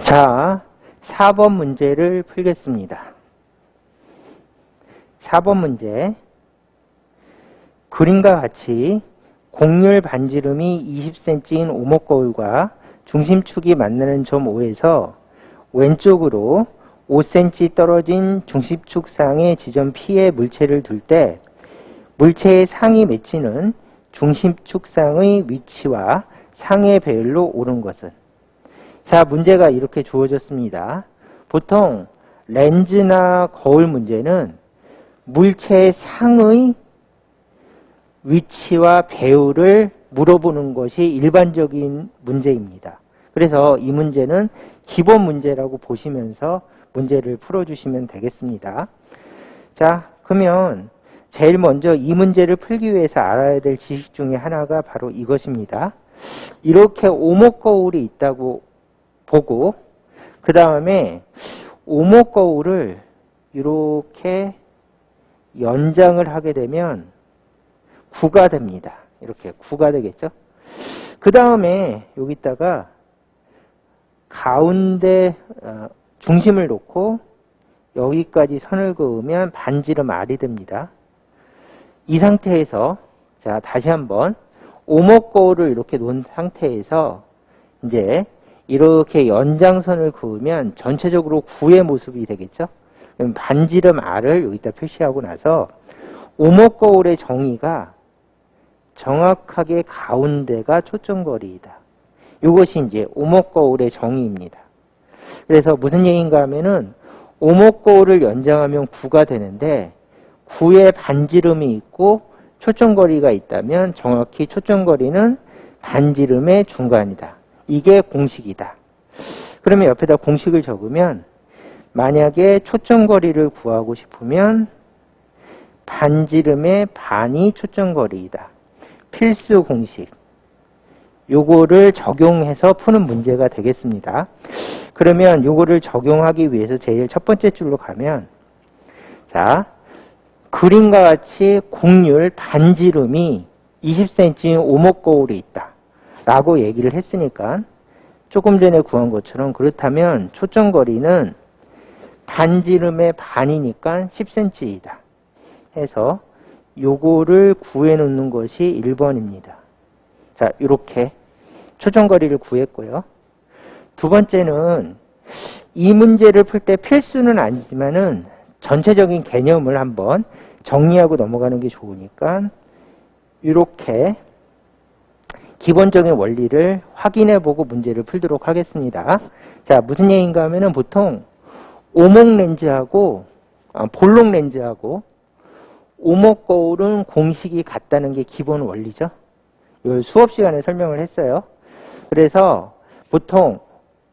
자, 4번 문제를 풀겠습니다. 4번 문제. 그림과 같이 곡률 반지름이 20cm인 오목거울과 중심축이 만나는 점 O에서 왼쪽으로 5cm 떨어진 중심축상의 지점 P에 물체를 둘 때 물체의 상이 맺히는 중심축상의 위치와 상의 배열로 옳은 것은? 자, 문제가 이렇게 주어졌습니다. 보통 렌즈나 거울 문제는 물체의 상의 위치와 배열을 물어보는 것이 일반적인 문제입니다. 그래서 이 문제는 기본 문제라고 보시면서 문제를 풀어주시면 되겠습니다. 자, 그러면 제일 먼저 이 문제를 풀기 위해서 알아야 될 지식 중에 하나가 바로 이것입니다. 이렇게 오목거울이 있다고 보고 그 다음에 오목거울을 이렇게 연장을 하게 되면 구가 됩니다. 이렇게 구가 되겠죠. 그 다음에 여기다가 가운데 중심을 놓고 여기까지 선을 그으면 반지름 R이 됩니다. 이 상태에서 자, 다시 한번 오목거울을 이렇게 놓은 상태에서 이제 이렇게 연장선을 그으면 전체적으로 구의 모습이 되겠죠. 그럼 반지름 R을 여기다 표시하고 나서 오목거울의 정의가 정확하게 가운데가 초점거리이다. 이것이 이제 오목거울의 정의입니다. 그래서 무슨 얘기인가 하면은 오목거울을 연장하면 구가 되는데 구에 반지름이 있고 초점거리가 있다면 정확히 초점거리는 반지름의 중간이다. 이게 공식이다. 그러면 옆에다 공식을 적으면 만약에 초점거리를 구하고 싶으면 반지름의 반이 초점거리이다. 필수 공식. 요거를 적용해서 푸는 문제가 되겠습니다. 그러면 요거를 적용하기 위해서 제일 첫 번째 줄로 가면 자, 그림과 같이 곡률 반지름이 20cm 오목거울이 있다. 라고 얘기를 했으니까 조금 전에 구한 것처럼 그렇다면 초점거리는 반지름의 반이니까 10cm이다. 해서 요거를 구해놓는 것이 1번입니다. 자, 이렇게 초점거리를 구했고요. 두 번째는 이 문제를 풀 때 필수는 아니지만은 전체적인 개념을 한번 정리하고 넘어가는 게 좋으니까 이렇게 기본적인 원리를 확인해보고 문제를 풀도록 하겠습니다. 자, 무슨 얘기인가 하면은 보통 오목렌즈하고 볼록렌즈하고 오목거울은 공식이 같다는 게 기본 원리죠. 이걸 수업 시간에 설명을 했어요. 그래서 보통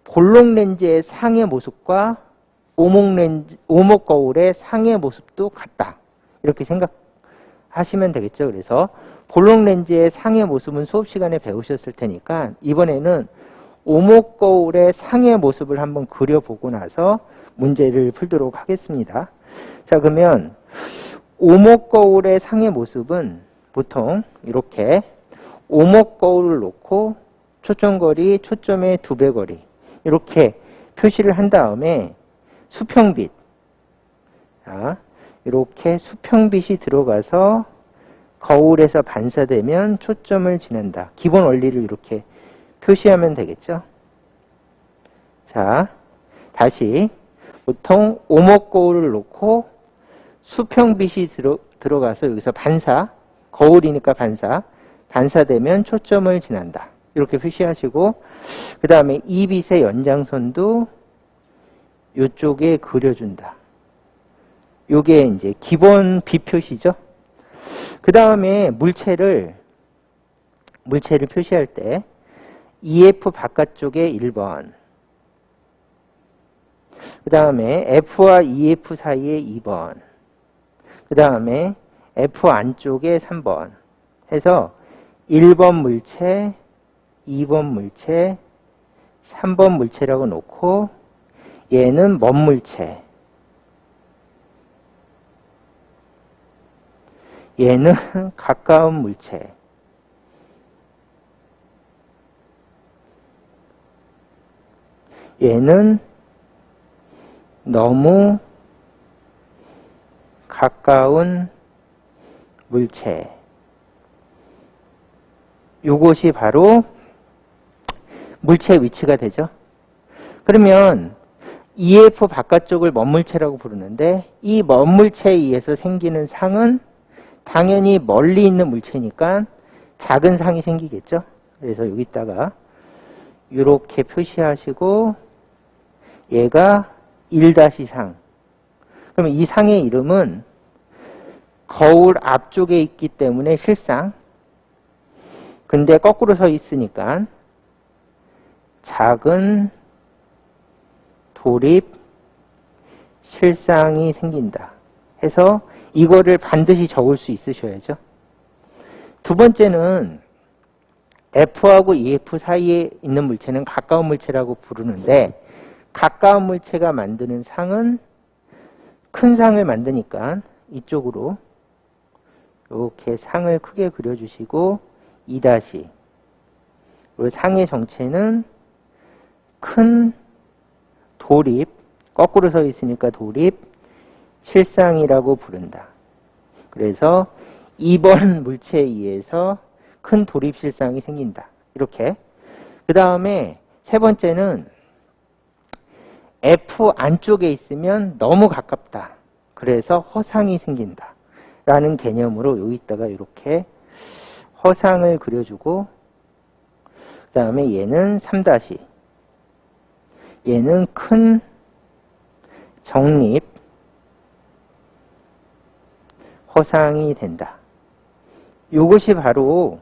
볼록렌즈의 상의 모습과 오목거울의 상의 모습도 같다. 이렇게 생각하시면 되겠죠. 그래서 볼록렌즈의 상의 모습은 수업 시간에 배우셨을 테니까 이번에는 오목거울의 상의 모습을 한번 그려보고 나서 문제를 풀도록 하겠습니다. 자, 그러면 오목거울의 상의 모습은 보통 이렇게 오목거울을 놓고 초점거리, 초점의 2배 거리 이렇게 표시를 한 다음에 수평빛, 자, 이렇게 수평빛이 들어가서 거울에서 반사되면 초점을 지낸다. 기본 원리를 이렇게 표시하면 되겠죠. 자, 다시 보통 오목거울을 놓고 수평빛이 들어가서 여기서 반사, 거울이니까 반사되면 초점을 지난다. 이렇게 표시하시고 그 다음에 이 빛의 연장선도 이쪽에 그려준다. 요게 이제 기본 빛 표시죠. 그 다음에 물체를 표시할 때 EF 바깥쪽에 1번, 그 다음에 F와 EF 사이에 2번, 그 다음에 F 안쪽에 3번 해서 1번 물체, 2번 물체, 3번 물체라고 놓고 얘는 먼 물체, 얘는 가까운 물체, 얘는 너무 가까운 물체. 요것이 바로 물체의 위치가 되죠. 그러면 EF 바깥쪽을 먼물체라고 부르는데 이 먼물체에 의해서 생기는 상은 당연히 멀리 있는 물체니까 작은 상이 생기겠죠. 그래서 여기다가 이렇게 표시하시고 얘가 1-상. 그러면 이 상의 이름은 거울 앞쪽에 있기 때문에 실상. 근데 거꾸로 서 있으니까 작은 돌입 실상이 생긴다 해서 이거를 반드시 적을 수 있으셔야죠. 두 번째는 F하고 EF 사이에 있는 물체는 가까운 물체라고 부르는데 가까운 물체가 만드는 상은 큰 상을 만드니까 이쪽으로 이렇게 상을 크게 그려주시고 2-. 그리고 상의 정체는 큰 돌입, 거꾸로 서 있으니까 돌입 실상이라고 부른다. 그래서 2번 물체에 의해서 큰 돌입 실상이 생긴다. 이렇게. 그 다음에 세 번째는 F 안쪽에 있으면 너무 가깝다. 그래서 허상이 생긴다. 라는 개념으로 여기다가 이렇게 허상을 그려주고 그 다음에 얘는 3-. 얘는 큰 정립 허상이 된다. 이것이 바로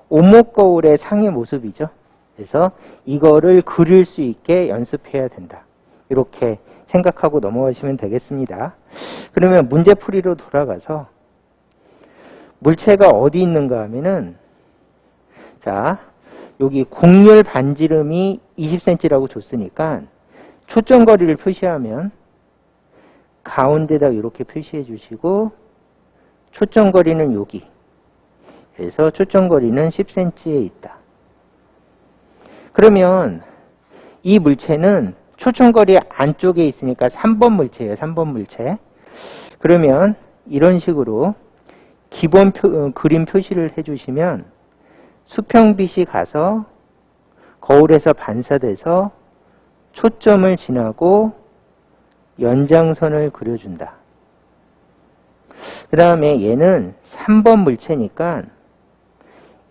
오목거울의 상의 모습이죠. 그래서 이거를 그릴 수 있게 연습해야 된다. 이렇게 생각하고 넘어가시면 되겠습니다. 그러면 문제풀이로 돌아가서 물체가 어디 있는가 하면은 자 여기 곡률 반지름이 20cm라고 줬으니까 초점거리를 표시하면 가운데다 이렇게 표시해 주시고 초점거리는 여기. 그래서 초점거리는 10cm에 있다. 그러면 이 물체는 초점거리 안쪽에 있으니까 3번 물체예요. 3번 물체. 그러면 이런 식으로 기본 그림 표시를 해주시면 수평빛이 가서 거울에서 반사돼서 초점을 지나고 연장선을 그려준다. 그 다음에 얘는 3번 물체니까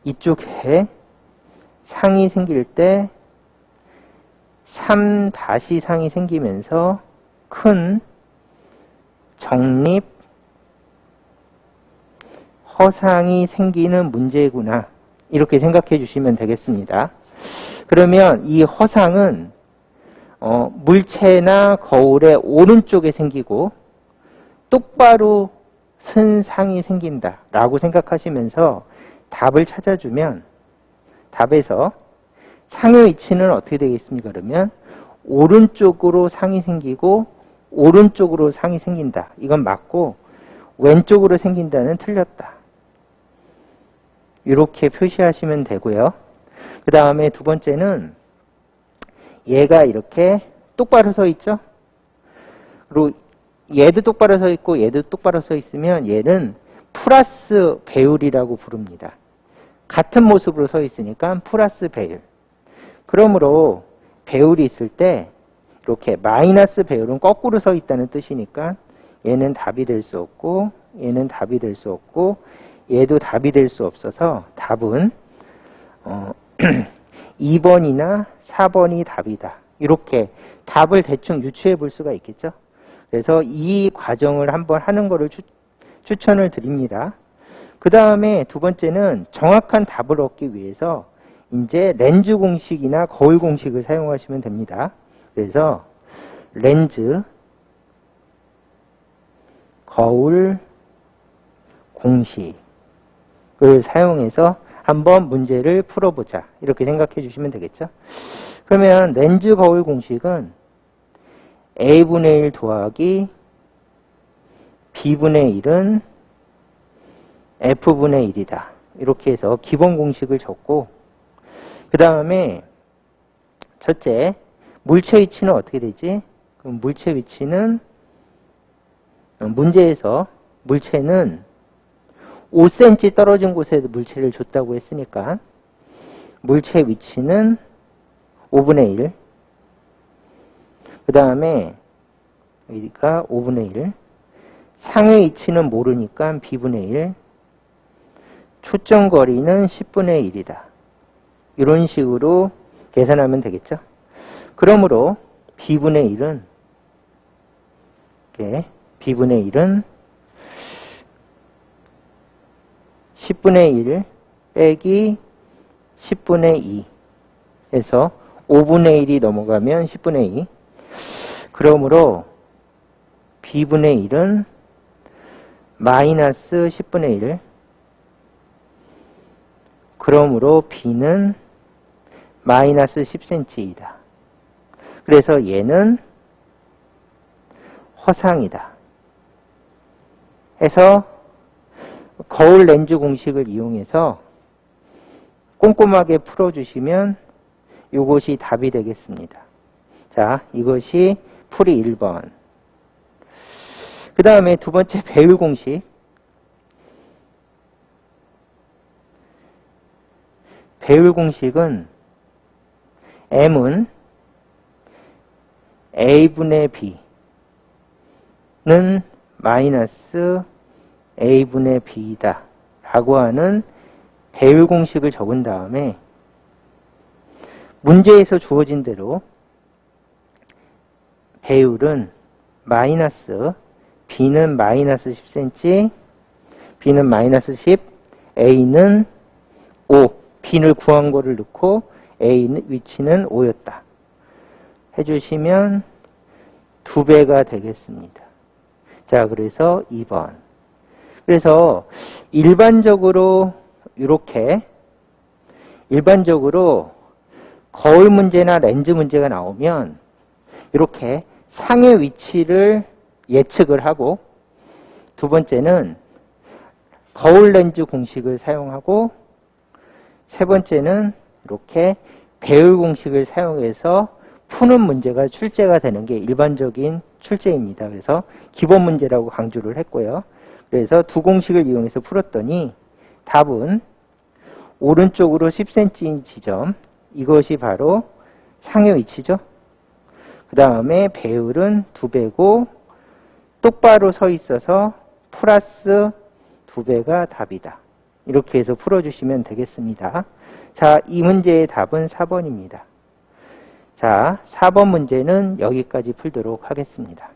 이쪽에 상이 생길 때 3-상이 생기면서 큰 정립 허상이 생기는 문제구나. 이렇게 생각해 주시면 되겠습니다. 그러면 이 허상은 물체나 거울의 오른쪽에 생기고 똑바로 쓴 상이 생긴다라고 생각하시면서 답을 찾아주면 답에서 상의 위치는 어떻게 되겠습니까? 그러면 오른쪽으로 상이 생기고 오른쪽으로 상이 생긴다. 이건 맞고 왼쪽으로 생긴다는 틀렸다. 이렇게 표시하시면 되고요. 그 다음에 두 번째는 얘가 이렇게 똑바로 서 있죠? 그리고 얘도 똑바로 서 있고 얘도 똑바로 서 있으면 얘는 플러스 배율이라고 부릅니다. 같은 모습으로 서 있으니까 플러스 배율. 그러므로 배율이 있을 때 이렇게 마이너스 배율은 거꾸로 서 있다는 뜻이니까 얘는 답이 될 수 없고 얘는 답이 될 수 없고 얘도 답이 될 수 없어서 답은 2번이나 4번이 답이다. 이렇게 답을 대충 유추해 볼 수가 있겠죠. 그래서 이 과정을 한번 하는 거를 추천을 드립니다. 그 다음에 두 번째는 정확한 답을 얻기 위해서 이제 렌즈 공식이나 거울 공식을 사용하시면 됩니다. 그래서 렌즈, 거울 공식을 사용해서 한번 문제를 풀어보자. 이렇게 생각해 주시면 되겠죠. 그러면 렌즈 거울 공식은 A분의 1 더하기 B분의 1은 F분의 1이다. 이렇게 해서 기본 공식을 적고 그 다음에 첫째, 물체 위치는 어떻게 되지? 그럼 물체 위치는 문제에서 물체는 5cm 떨어진 곳에 물체를 줬다고 했으니까 물체 위치는 5분의 1. 그 다음에 여기가 5분의 1. 상의 위치는 모르니까 b분의 1. 초점 거리는 10분의 1이다. 이런 식으로 계산하면 되겠죠. 그러므로 b분의 1은 이렇게 b분의 1은 10분의 1 빼기 10분의 2 해서 5분의 1이 넘어가면 10분의 2. 그러므로 b분의 1은 마이너스 10분의 1. 그러므로 b는 마이너스 10cm이다. 그래서 얘는 허상이다. 해서 거울 렌즈 공식을 이용해서 꼼꼼하게 풀어주시면 이것이 답이 되겠습니다. 자, 이것이 풀이 1번. 그 다음에 두 번째 배율 공식. 배율 공식은 M은 A분의 B는 마이너스 A분의 B이다 라고 하는 배율 공식을 적은 다음에 문제에서 주어진 대로 배율은 마이너스 B는 마이너스 10cm, B는 마이너스 10, A는 5, B를 구한 거를 넣고 A 위치는 5였다. 해주시면 2배가 되겠습니다. 자, 그래서 2번. 그래서 일반적으로 이렇게 일반적으로 거울 문제나 렌즈 문제가 나오면 이렇게 상의 위치를 예측을 하고 두 번째는 거울 렌즈 공식을 사용하고 세 번째는 이렇게 배율 공식을 사용해서 푸는 문제가 출제가 되는 게 일반적인 출제입니다. 그래서 기본 문제라고 강조를 했고요. 그래서 두 공식을 이용해서 풀었더니 답은 오른쪽으로 10cm인 지점, 이것이 바로 상의 위치죠. 그 다음에 배율은 2배고 똑바로 서 있어서 플러스 2배가 답이다. 이렇게 해서 풀어주시면 되겠습니다. 자, 이 문제의 답은 4번입니다. 자, 4번 문제는 여기까지 풀도록 하겠습니다.